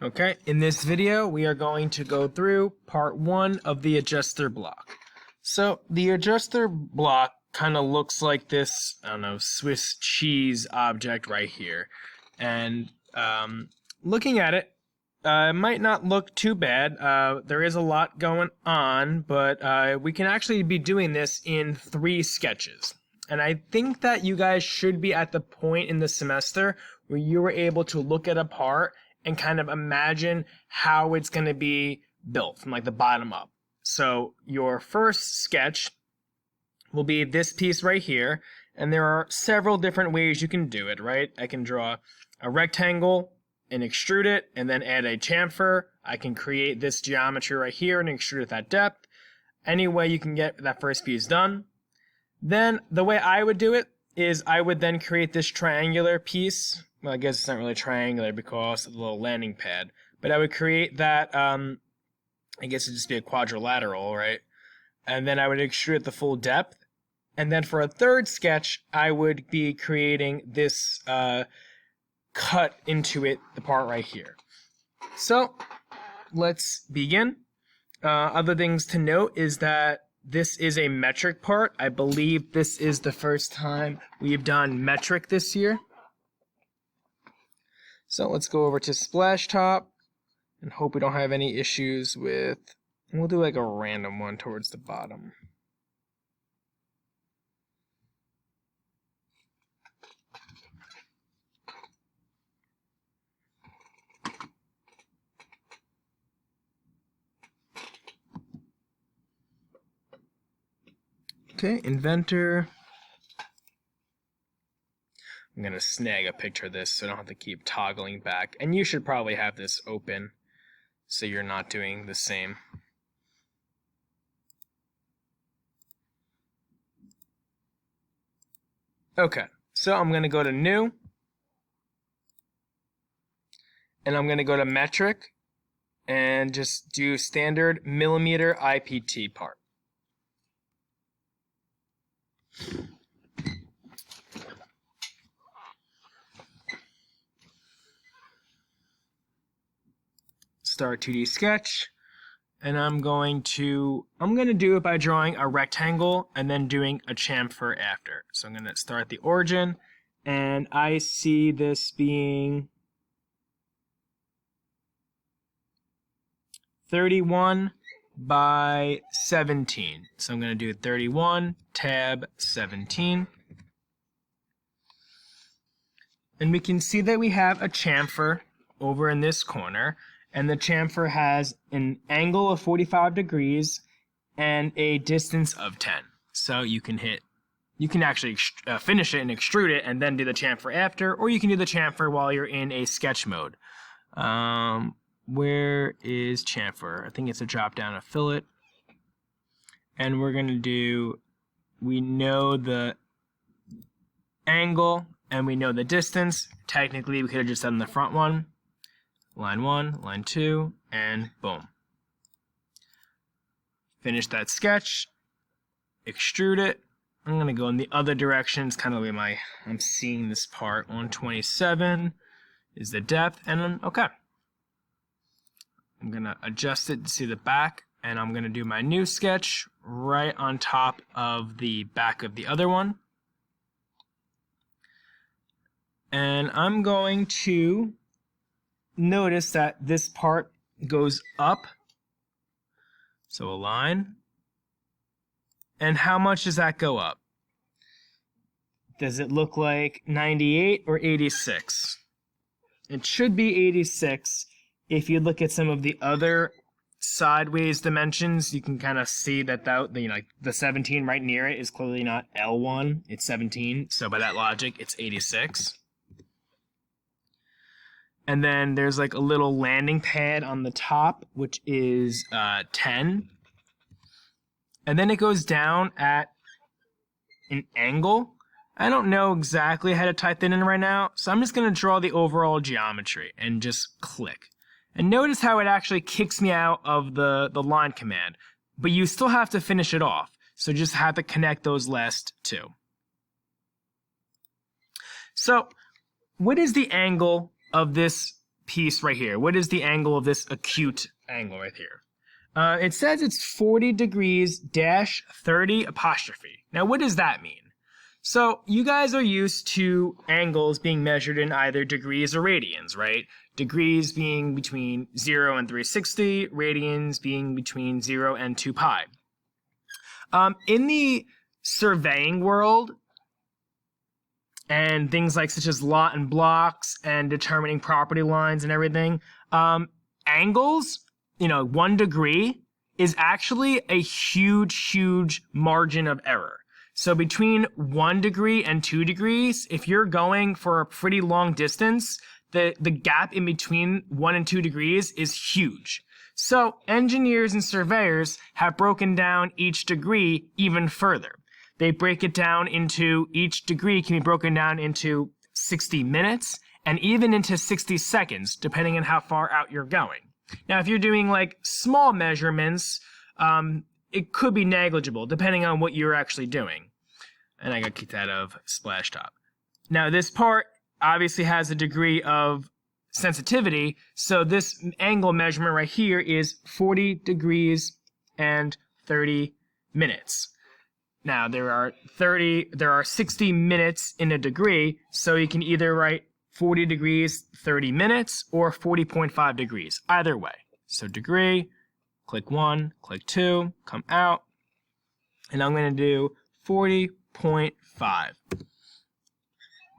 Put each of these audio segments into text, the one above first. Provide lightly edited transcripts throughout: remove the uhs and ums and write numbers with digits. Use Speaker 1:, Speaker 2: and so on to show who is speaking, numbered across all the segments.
Speaker 1: Okay, in this video we are going to go through part 1 of the adjuster block. So the adjuster block kind of looks like this, I don't know, Swiss cheese object right here. And looking at it, it might not look too bad. There is a lot going on, but we can actually be doing this in 3 sketches. And I think that you guys should be at the point in the semester where you were able to look at a part and kind of imagine how it's going to be built from like the bottom up. So your first sketch will be this piece right here, and there are several different ways you can do it, right? I can draw a rectangle and extrude it, and then add a chamfer. I can create this geometry right here and extrude it that depth. Any way you can get that first piece done. Then the way I would do it is I would then create this triangular piece. Well, I guess it's not really triangular because of the little landing pad. But I would create that, I guess it'd just be a quadrilateral, right? And then I would extrude it the full depth. And then for a third sketch, I would be creating this cut into it, the part right here. So let's begin. Other things to note is that this is a metric part. I believe this is the first time we've done metric this year. So let's go over to Splash Top and hope we don't have any issues with, we'll do like a random one towards the bottom. Okay, Inventor. I'm going to snag a picture of this so I don't have to keep toggling back. And you should probably have this open so you're not doing the same. Okay, so I'm going to go to New. And I'm going to go to Metric and just do standard millimeter IPT part. Start 2D sketch, and I'm going to do it by drawing a rectangle and then doing a chamfer after. So I'm going to start the origin, and I see this being 31 by 17. So I'm going to do 31 tab 17. And we can see that we have a chamfer over in this corner. And the chamfer has an angle of 45 degrees and a distance of 10. So you can actually finish it and extrude it and then do the chamfer after, or you can do the chamfer while you're in a sketch mode. Where is chamfer? I think it's a drop down of fillet. And we're going to do, we know the angle and we know the distance. Technically, we could have just done the front one. Line 1, line 2, and boom. Finish that sketch, extrude it. I'm going to go in the other direction. It's kind of the way I'm seeing this part. 127 is the depth, and then, okay. I'm going to adjust it to see the back, and I'm going to do my new sketch right on top of the back of the other one. And I'm going to notice that this part goes up, so a line. And how much does that go up? Does it look like 98 or 86? It should be 86. If you look at some of the other sideways dimensions, you can kind of see that the 17 right near it is clearly not L1, it's 17. So by that logic, it's 86. And then there's like a little landing pad on the top, which is 10. And then it goes down at an angle. I don't know exactly how to type that in right now, so I'm just going to draw the overall geometry and just click. And notice how it actually kicks me out of the line command. But you still have to finish it off, so just have to connect those last two. So what is the angle of this piece right here? What is the angle of this acute angle right here? It says it's 40 degrees dash 30 apostrophe. Now, what does that mean? So you guys are used to angles being measured in either degrees or radians, right? Degrees being between 0 and 360, radians being between 0 and 2 pi. In the surveying world, and things like such as lot and blocks and determining property lines and everything, angles, 1 degree is actually a huge margin of error. So between 1 degree and 2 degrees, if you're going for a pretty long distance, the gap in between 1 and 2 degrees is huge. So engineers and surveyors have broken down each degree even further. They break it down into, each degree can be broken down into 60 minutes and even into 60 seconds, depending on how far out you're going. Now, if you're doing like small measurements, it could be negligible, depending on what you're actually doing. And I got kicked out of Splashtop. Now, this part obviously has a degree of sensitivity, so this angle measurement right here is 40 degrees and 30 minutes. Now, there are 60 minutes in a degree, so you can either write 40 degrees, 30 minutes, or 40.5 degrees, either way. So degree, click 1, click 2, come out, and I'm going to do 40.5.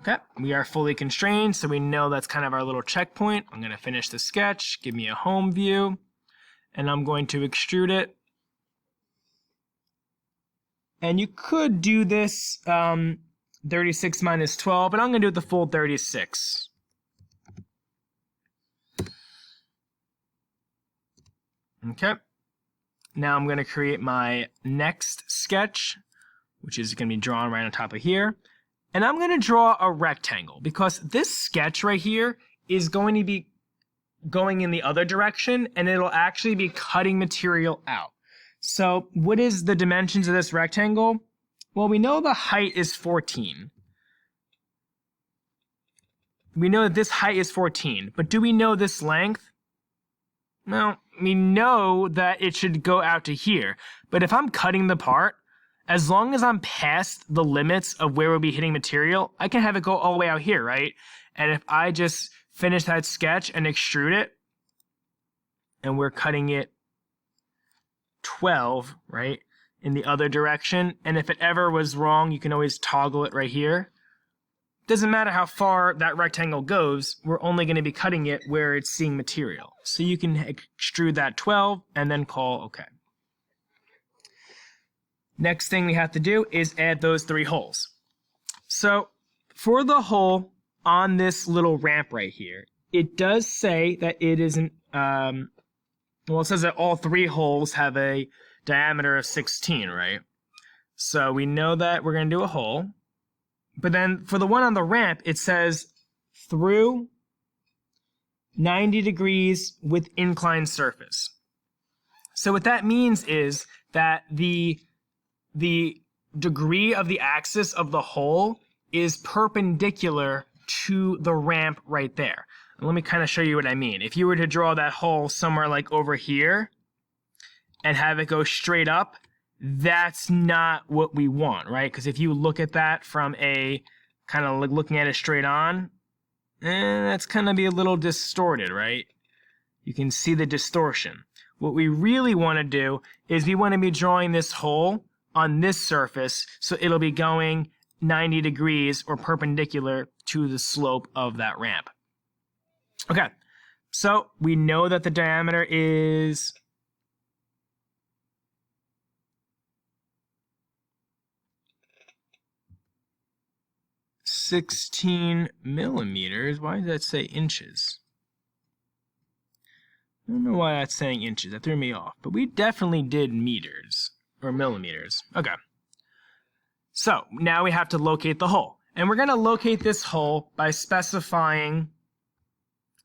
Speaker 1: Okay, we are fully constrained, so we know that's kind of our little checkpoint. I'm going to finish the sketch, give me a home view, and I'm going to extrude it. And you could do this 36 minus 12, but I'm going to do it the full 36. Okay. Now I'm going to create my next sketch, which is going to be drawn right on top of here. And I'm going to draw a rectangle because this sketch right here is going to be going in the other direction, and it'll actually be cutting material out. So what is the dimensions of this rectangle? Well, we know the height is 14. We know that this height is 14, but do we know this length? No, we know that it should go out to here. But if I'm cutting the part, as long as I'm past the limits of where we'll be hitting material, I can have it go all the way out here, right? And if I just finish that sketch and extrude it, and we're cutting it 12, right, in the other direction, and if it ever was wrong, you can always toggle it right here. Doesn't matter how far that rectangle goes, we're only going to be cutting it where it's seeing material. So you can extrude that 12 and then call OK. Next thing we have to do is add those 3 holes. So for the hole on this little ramp right here, it does say that it isn't, well, it says that all 3 holes have a diameter of 16, right? So we know that we're going to do a hole. But then for the one on the ramp, it says through 90 degrees with inclined surface. So what that means is that the degree of the axis of the hole is perpendicular to the ramp right there. Let me kind of show you what I mean. If you were to draw that hole somewhere like over here and have it go straight up, that's not what we want, right? Because if you look at that from a kind of like looking at it straight on, that's kind of be a little distorted, right? You can see the distortion. What we really want to do is we want to be drawing this hole on this surface, so it'll be going 90 degrees or perpendicular to the slope of that ramp. Okay, so we know that the diameter is 16 millimeters. Why does that say inches? I don't know why that's saying inches. That threw me off. But we definitely did meters or millimeters. Okay. So now we have to locate the hole. And we're going to locate this hole by specifying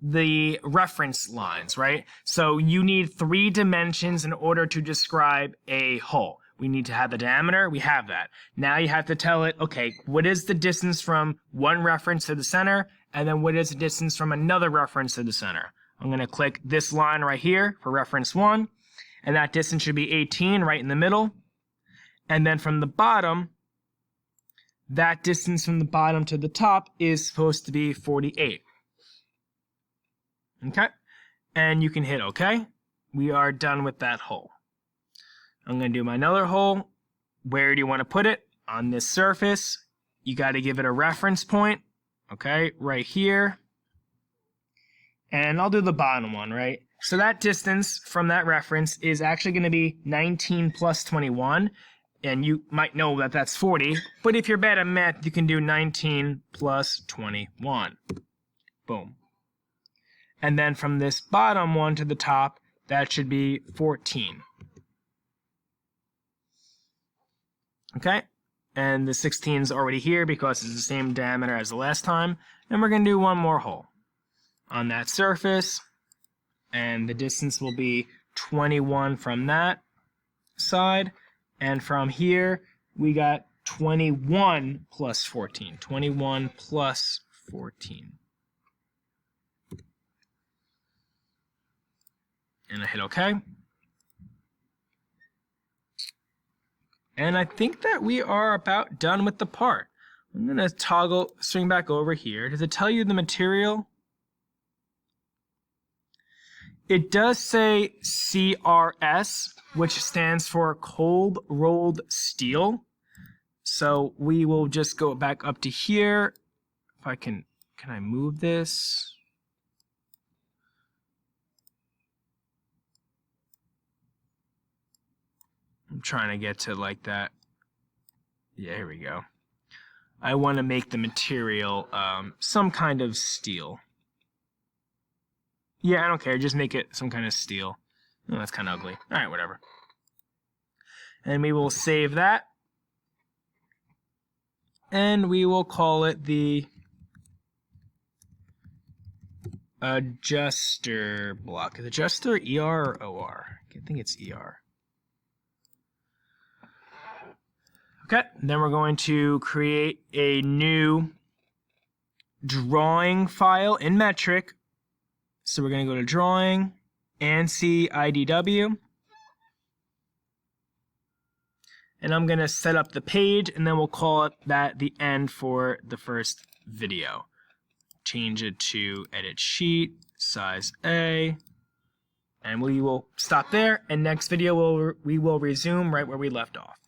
Speaker 1: the reference lines, right? So you need 3 dimensions in order to describe a hole. We need to have the diameter. We have that. Now you have to tell it, okay, what is the distance from one reference to the center And then what is the distance from another reference to the center? I'm going to click this line right here for reference 1, and that distance should be 18 right in the middle. And then from the bottom, that distance from the bottom to the top is supposed to be 48. Okay? And you can hit OK. We are done with that hole. I'm going to do my another hole. Where do you want to put it? On this surface. You got to give it a reference point. Okay, right here. And I'll do the bottom one, right? So that distance from that reference is actually going to be 19 plus 21. And you might know that that's 40. But if you're bad at math, you can do 19 plus 21. Boom. And then from this bottom one to the top, that should be 14. Okay? And the 16 is already here because it's the same diameter as the last time. And we're going to do one more hole on that surface. And the distance will be 21 from that side. And from here, we got 21 plus 14. 21 plus 14. And I hit OK. And I think that we are about done with the part. I'm going to swing back over here. Does it tell you the material? It does say CRS, which stands for cold rolled steel. So we will just go back up to here. If I can I move this? I'm trying to get to like that. Yeah, here we go. I want to make the material some kind of steel. Yeah, I don't care. Just make it some kind of steel. Oh, that's kind of ugly. All right, whatever. And we will save that. And we will call it the adjuster block. Is adjuster ER or OR? I think it's ER. Okay, then we're going to create a new drawing file in metric. So we're going to go to drawing, ANSI IDW. And I'm going to set up the page, and then we'll call it that the end for the first video. Change it to edit sheet, size A. And we will stop there, and next video we will resume right where we left off.